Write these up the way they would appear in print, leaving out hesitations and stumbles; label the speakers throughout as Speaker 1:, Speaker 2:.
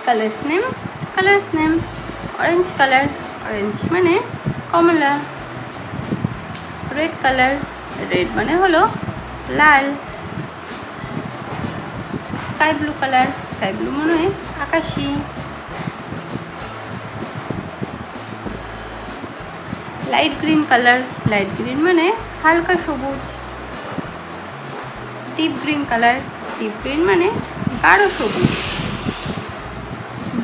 Speaker 1: Colours name, colours name. Orange colour, orange মানে কমলা। Red colour, red মানে হলো লাল। Sky blue colour, sky blue মানে আকাশি। Light green colour, light green মানে হালকা সবুজ। Deep green colour, deep green মানে গাঢ় সবুজ।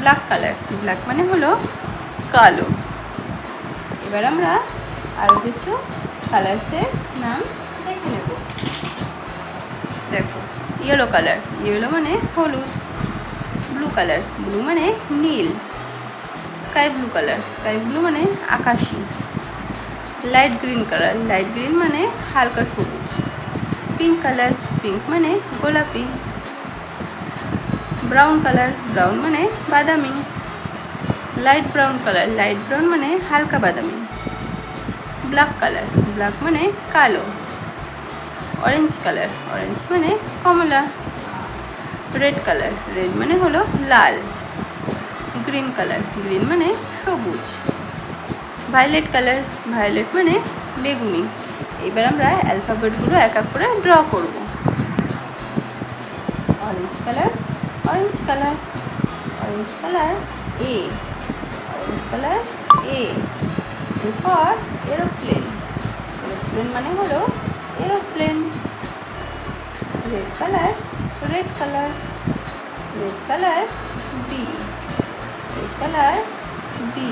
Speaker 1: ব্ল্যাক কালার, ব্ল্যাক মানে হলো কালো। এবার আমরা আরও কিছু কালার্সের নাম দেখে নেব। দেখো, ইয়েলো কালার, ইয়েলো মানে হলুদ। ব্লু কালার, ব্লু মানে নীল। Sky blue colour, sky blue মানে আকাশি। Light green colour, light green মানে হালকা সবুজ। পিঙ্ক কালার, পিঙ্ক মানে গোলাপি। ব্রাউন কালার, ব্রাউন মানে বাদামি। Light brown colour, light brown মানে হালকা বাদামি। ব্ল্যাক কালার, ব্ল্যাক মানে কালো। অরেঞ্জ কালার, অরেঞ্জ মানে কমলা। রেড কালার, রেড মানে হলো লাল। গ্রিন কালার, গ্রিন মানে সবুজ। ভায়োলেট কালার, ভায়োলেট মানে বেগুনি। এবার আমরা অ্যালফাবেটগুলো এক এক করে ড্র করব। Orange colour, orange colour, orange colour A, orange colour A for aeroplane. Aeroplane মানে হলো aeroplane. Red colour, red colour, red colour B, red colour B.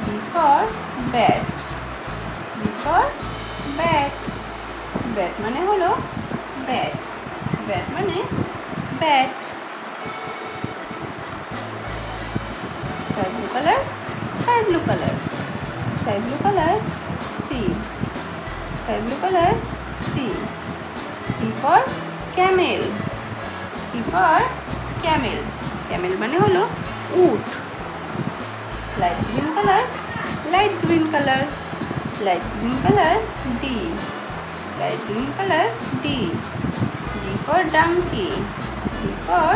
Speaker 1: B for bat, B for bat. Bat মানে হলো bat, bat মানে bat. Sky blue colour, sky blue colour, sky blue colour C, sky blue colour C. C for camel, C for camel, camel মানে হলো উট। Light green colour, light green colour, light green colour D, light green colour D. D for donkey, D for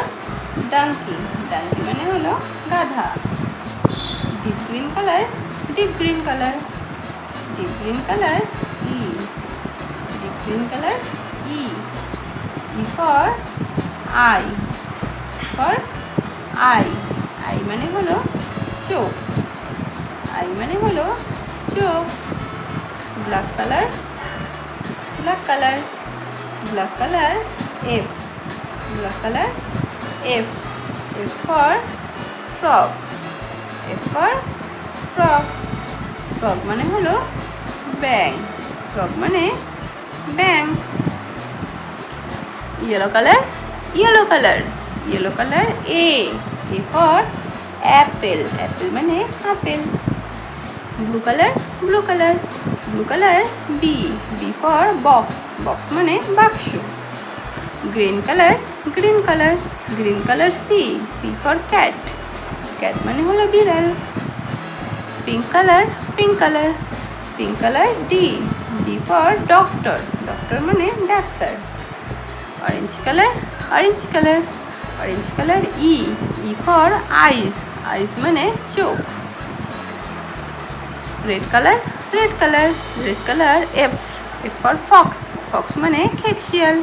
Speaker 1: donkey, donkey মানে হলো গাধা। Deep green colour, deep green colour, deep green colour E, deep green colour E. E for eye, for eye, eye মানে হলো চোখ, eye মানে হলো চোখ। Black colour, black colour, black colour F, black colour F. F for frog, F for frog, frog মানে হলো ব্যাং, frog মানে ব্যাং। Yellow colour, yellow colour, yellow colour A, A for apple, apple মানে আপেল। Blue colour, blue colour, blue colour B, B for box, box মানে বাক্স। Green colour, green colour, green colour C, C for cat, cat মানে হলো বিড়াল। Pink colour, pink colour, pink colour D, D for doctor, doctor মানে ডাক্তার। Orange colour, orange colour, orange colour E, E for eyes, eyes মানে চোখ। Red colour, red colour, red colour F, F for Fox, Fox মানে খেকশিয়াল।